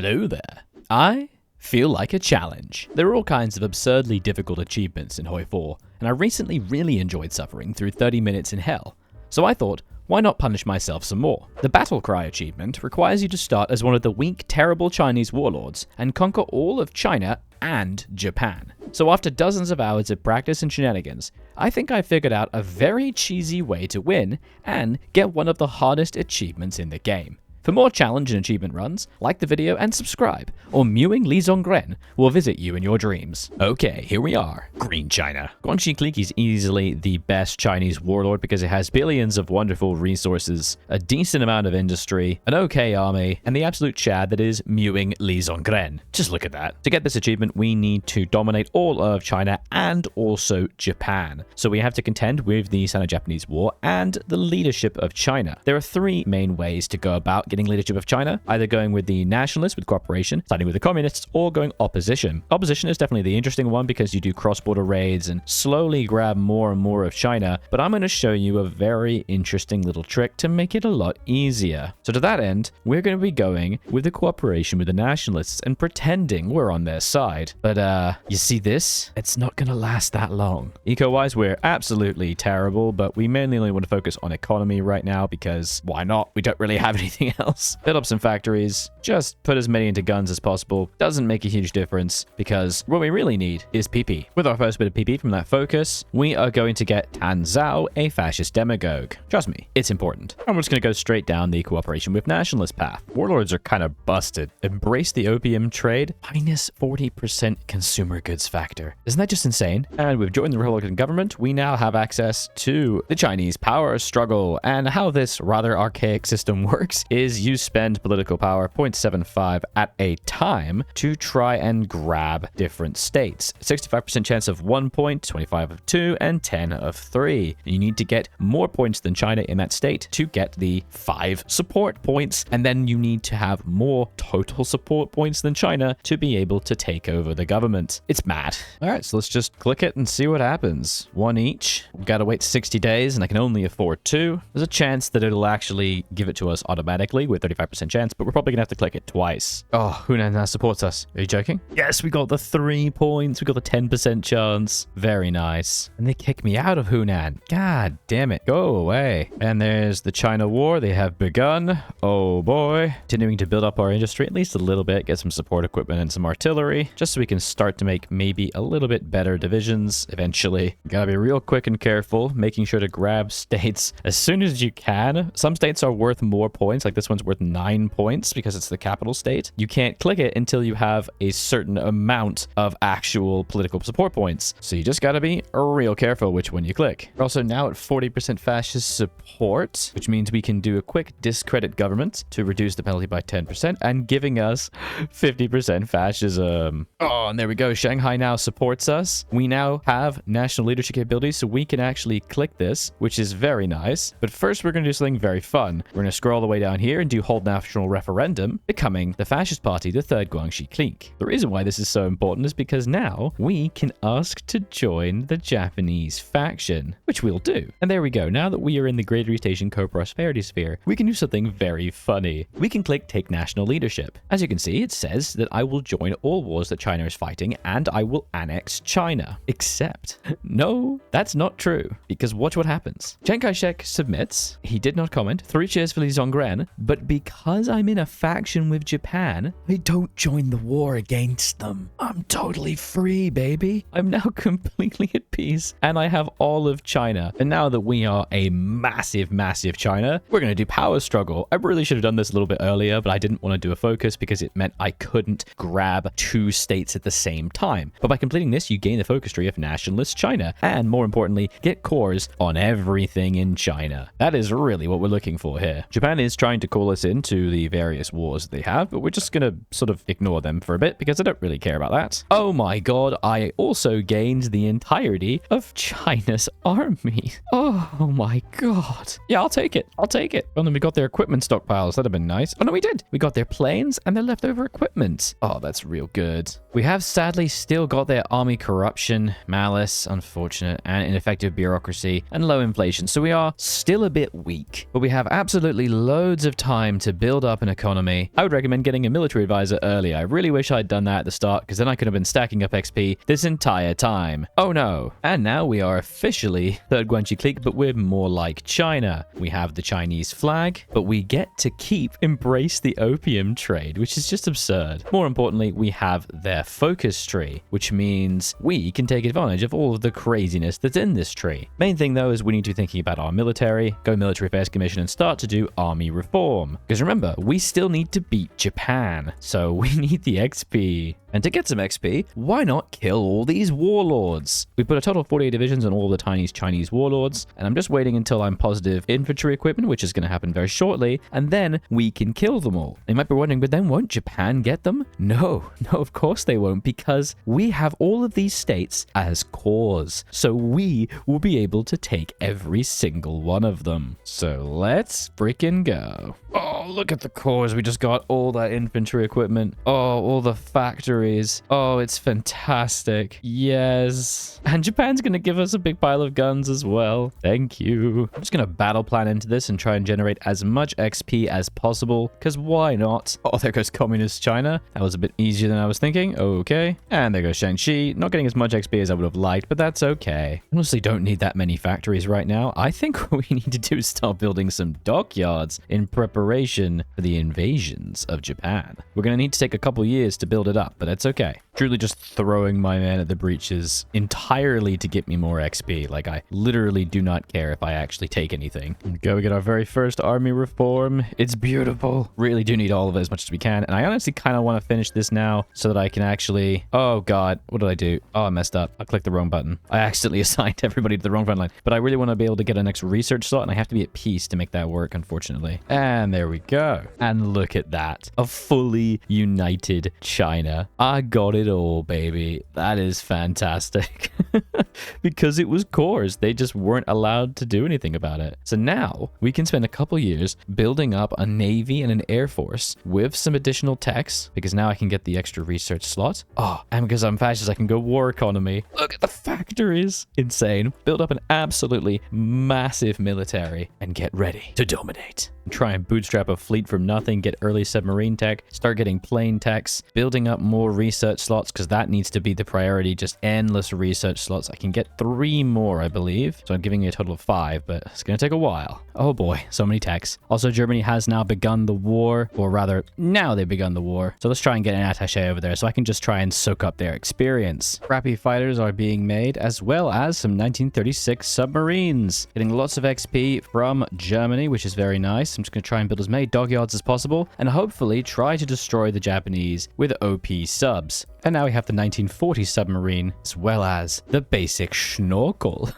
Hello there. I feel like a challenge. There are all kinds of absurdly difficult achievements in HOI4, and I recently really enjoyed suffering through 30 minutes in hell. So I thought, why not punish myself some more? The Battlecry achievement requires you to start as one of the weak, terrible Chinese warlords and conquer all of China and Japan. So after dozens of hours of practice and shenanigans, I think I figured out a very cheesy way to win and get one of the hardest achievements in the game. For more challenge and achievement runs, like the video and subscribe, or Mewing Li Zonggren will visit you in your dreams. Okay, here we are. Green China. Guangxi Clique is easily the best Chinese warlord because it has billions of wonderful resources, a decent amount of industry, an okay army, and the absolute chad that is Mewing Li Zonggren. Just look at that. To get this achievement, we need to dominate all of China and also Japan. So we have to contend with the Sino-Japanese War and the leadership of China. There are three main ways to go about getting leadership of China, either going with the nationalists with cooperation, siding with the communists, or going opposition. Opposition is definitely the interesting one because you do cross-border raids and slowly grab more and more of China, but I'm going to show you a very interesting little trick to make it a lot easier. So to that end, we're going to be going with the cooperation with the nationalists and pretending we're on their side. But you see this? It's not going to last that long. Eco-wise, we're absolutely terrible, but we mainly only want to focus on economy right now because why not? We don't really have anything else. Build up some factories, just put as many into guns as possible. Doesn't make a huge difference because what we really need is PP. With our first bit of PP from that focus, we are going to get Tan Zhao, a fascist demagogue. Trust me, it's important. And we're just going to go straight down the cooperation with nationalist path. Warlords are kind of busted. Embrace the opium trade, minus 40% consumer goods factor. Isn't that just insane? And we've joined the Republican government. We now have access to the Chinese power struggle, and how this rather archaic system works is you spend political power 0.75 at a time to try and grab different states. 65% chance of 1 point, 25 of 2, and 10 of 3. You need to get more points than China in that state to get the 5 support points, and then you need to have more total support points than China to be able to take over the government. It's mad. All right, so let's just click it and see what happens. One each. We've got to wait 60 days, and I can only afford 2. There's a chance that it'll actually give it to us automatically with 35% chance, but we're probably gonna have to click it twice. Oh, Hunan now supports us. Are you joking? Yes, we got the 3 points. We got the 10% chance. Very nice. And they kick me out of Hunan. God damn it. Go away. And there's the China War. They have begun. Oh boy. Continuing to build up our industry at least a little bit, get some support equipment and some artillery, just so we can start to make maybe a little bit better divisions eventually. You gotta be real quick and careful, making sure to grab states as soon as you can. Some states are worth more points, like this one's worth 9 points because it's the capital state. You can't click it until you have a certain amount of actual political support points. So you just gotta be real careful which one you click. We're also now at 40% fascist support, which means we can do a quick discredit government to reduce the penalty by 10% and giving us 50% fascism. Oh, and there we go. Shanghai now supports us. We now have national leadership capabilities, so we can actually click this, which is very nice. But first, we're gonna do something very fun. We're gonna scroll all the way down here and do hold national referendum, becoming the fascist party, the third Guangxi Clique. The reason why this is so important is because now we can ask to join the Japanese faction, which we'll do. And there we go. Now that we are in the Greater East Asian co-prosperity sphere, we can do something very funny. We can click take national leadership. As you can see, it says that I will join all wars that China is fighting and I will annex China. Except, no, that's not true, because watch what happens. Chiang Kai-shek submits. He did not comment. 3 cheers for Li Zonggren, but because I'm in a faction with Japan, I don't join the war against them. I'm totally free, baby. I'm now completely at peace, and I have all of China. And now that we are a massive, massive China, we're going to do power struggle. I really should have done this a little bit earlier, but I didn't want to do a focus because it meant I couldn't grab 2 states at the same time. But by completing this, you gain the focus tree of nationalist China, and more importantly, get cores on everything in China. That is really what we're looking for here. Japan is trying to call us into the various wars they have, but we're just going to sort of ignore them for a bit because I don't really care about that. Oh my god, I also gained the entirety of China's army. Oh my god. Yeah, I'll take it. I'll take it. And then we got their equipment stockpiles. That'd have been nice. Oh no, we did. We got their planes and their leftover equipment. Oh, that's real good. We have sadly still got their army corruption, malice, unfortunate, and ineffective bureaucracy, and low inflation. So we are still a bit weak, but we have absolutely loads of time time to build up an economy. I would recommend getting a military advisor early. I really wish I'd done that at the start, because then I could have been stacking up XP this entire time. Oh no. And now we are officially Third Guanxi clique, but we're more like China. We have the Chinese flag, but we get to embrace the opium trade, which is just absurd. More importantly, we have their focus tree, which means we can take advantage of all of the craziness that's in this tree. Main thing though is we need to be thinking about our military, go military affairs commission and start to do army reform. Because remember, we still need to beat Japan, so we need the XP. And to get some XP, why not kill all these warlords? We put a total of 48 divisions on all the tiny Chinese warlords, and I'm just waiting until I'm positive infantry equipment, which is going to happen very shortly, and then we can kill them all. You might be wondering, but then won't Japan get them? No, of course they won't, because we have all of these states as cores, so we will be able to take every single one of them. So let's freaking go. Oh, look at the cores. We just got all that infantry equipment. Oh, all the factories. Oh, it's fantastic. Yes. And Japan's going to give us a big pile of guns as well. Thank you. I'm just going to battle plan into this and try and generate as much XP as possible, because why not? Oh, there goes Communist China. That was a bit easier than I was thinking. Okay. And there goes Shaanxi. Not getting as much XP as I would have liked, but that's okay. Honestly, don't need that many factories right now. I think what we need to do is start building some dockyards in preparation for the invasions of Japan. We're going to need to take a couple years to build it up, but that's okay. Truly just throwing my man at the breaches entirely to get me more XP. Like, I literally do not care if I actually take anything. Go, we get our very first army reform. It's beautiful. Really do need all of it as much as we can. And I honestly kind of want to finish this now so that I can actually... Oh, God. What did I do? Oh, I messed up. I clicked the wrong button. I accidentally assigned everybody to the wrong front line. But I really want to be able to get a next research slot, and I have to be at peace to make that work, unfortunately. And there we go. And look at that. A fully united China. I got it all, baby. That is fantastic. Because it was cores. They just weren't allowed to do anything about it. So now we can spend a couple years building up a navy and an air force with some additional techs, because now I can get the extra research slot. Oh, and because I'm fascist, I can go war economy. Look at the factories. Insane. Build up an absolutely massive military and get ready to dominate. Try and bootstrap a fleet from nothing, get early submarine tech, start getting plane techs, building up more research slots, because that needs to be the priority. Just endless research slots. I can get 3 more, I believe. So I'm giving you a total of 5, but it's going to take a while. Oh boy, so many techs. Also, Germany has now begun the war, or rather, now they've begun the war. So let's try and get an attaché over there so I can just try and soak up their experience. Crappy fighters are being made, as well as some 1936 submarines. Getting lots of XP from Germany, which is very nice. I'm just going to try and build as many dockyards as possible, and hopefully try to destroy the Japanese with OP subs. And now we have the 1940 submarine, as well as the basic schnorkel.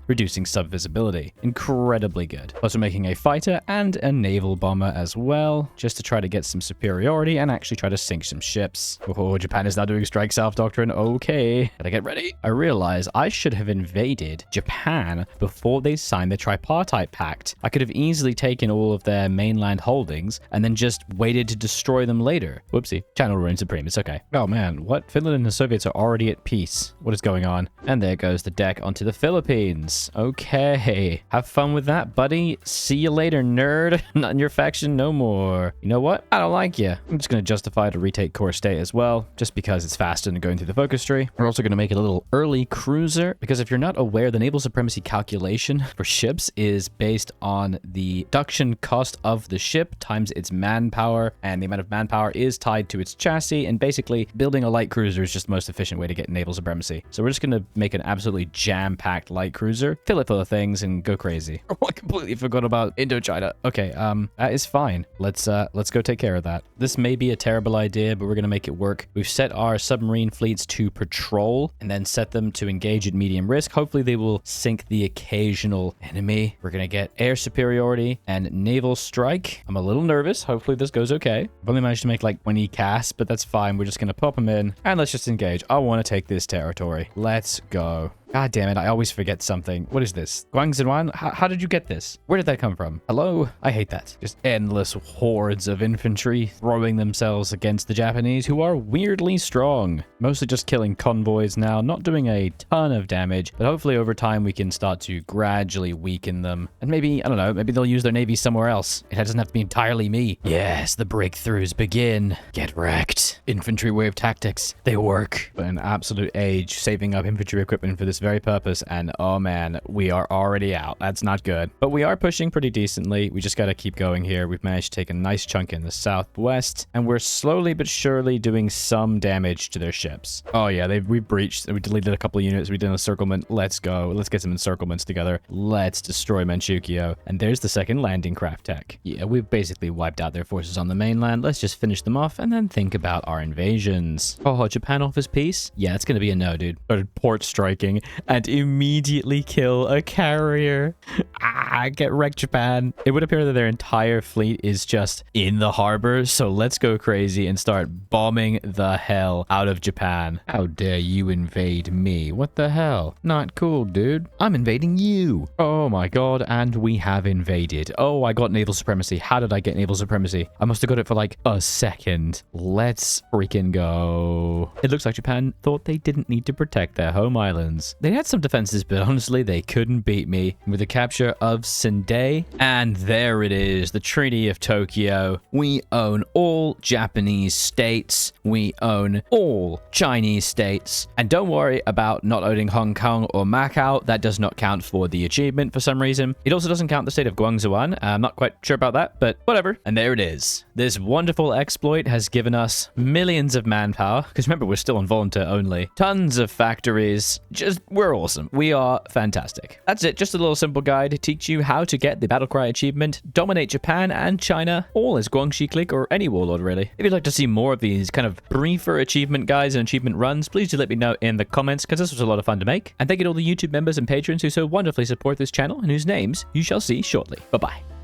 Reducing sub-visibility. Incredibly good. Also making a fighter and a naval bomber as well, just to try to get some superiority and actually try to sink some ships. Oh, Japan is now doing strike south doctrine. Okay, gotta get ready. I realize I should have invaded Japan before they signed the tripartite pact. I could have easily taken all of their mainland holdings and then just waited to destroy them later. Whoopsie. China will reign supreme. It's okay. Oh man, what? Finland and the Soviets are already at peace. What is going on? And there goes the deck onto the Philippines. Okay. Have fun with that, buddy. See you later, nerd. Not in your faction no more. You know what? I don't like you. I'm just going to justify to retake core state as well, just because it's faster than going through the focus tree. We're also going to make it a little early cruiser, because if you're not aware, the naval supremacy calculation for ships is based on the production cost of the ship times its manpower, and the amount of manpower is tied to its chassis, and basically building a light cruiser is just the most efficient way to get naval supremacy. So we're just going to make an absolutely jam-packed light cruiser, fill it full of things, and go crazy. Oh, I completely forgot about Indochina. Okay, that is fine. Let's go take care of that. This may be a terrible idea, but we're going to make it work. We've set our submarine fleets to patrol, and then set them to engage at medium risk. Hopefully they will sink the occasional enemy. We're going to get air superiority and naval strike. I'm a little nervous. Hopefully this goes okay. I've only managed to make like 20 casts, but that's fine. We're just going to pop them in and let's just engage. I want to take this territory. Let's go. God damn it, I always forget something. What is this? Guangzhouan? How did you get this? Where did that come from? Hello? I hate that. Just endless hordes of infantry throwing themselves against the Japanese, who are weirdly strong. Mostly just killing convoys now, not doing a ton of damage, but hopefully over time we can start to gradually weaken them. And maybe, I don't know, maybe they'll use their navy somewhere else. It doesn't have to be entirely me. Yes, the breakthroughs begin. Get wrecked. Infantry wave tactics. They work. But an absolute age saving up infantry equipment for this very purpose, and oh man, we are already out. That's not good. But we are pushing pretty decently. We just gotta keep going here. We've managed to take a nice chunk in the southwest, and we're slowly but surely doing some damage to their ships. Oh yeah, we breached. We deleted a couple of units. We did an encirclement. Let's go. Let's get some encirclements together. Let's destroy Manchukuo. And there's the second landing craft tech. Yeah, we've basically wiped out their forces on the mainland. Let's just finish them off and then think about our invasions. Oh, Japan offers peace? Yeah, it's gonna be a no, dude. Started port striking and immediately kill a carrier. Get wrecked, Japan. It would appear that their entire fleet is just in the harbor, so let's go crazy and start bombing the hell out of Japan. How dare you invade me? What the hell? Not cool, dude. I'm invading you. Oh my god, and we have invaded. Oh, I got naval supremacy. How did I get naval supremacy? I must have got it for like a second. Let's freaking go. It looks like Japan thought they didn't need to protect their home islands. They had some defenses, but honestly, they couldn't beat me with the capture of Sendai. And there it is, the Treaty of Tokyo. We own all Japanese states. We own all Chinese states. And don't worry about not owning Hong Kong or Macau. That does not count for the achievement for some reason. It also doesn't count the state of Guangzhouan. I'm not quite sure about that, but whatever. And there it is. This wonderful exploit has given us millions of manpower, because remember, we're still on volunteer only. Tons of factories. We're awesome. We are fantastic. That's it. Just a little simple guide to teach you how to get the Battlecry achievement, dominate Japan and China, all as Guangxi Click or any warlord, really. If you'd like to see more of these kind of briefer achievement guides and achievement runs, please do let me know in the comments, because this was a lot of fun to make. And thank you to all the YouTube members and patrons who so wonderfully support this channel and whose names you shall see shortly. Bye-bye.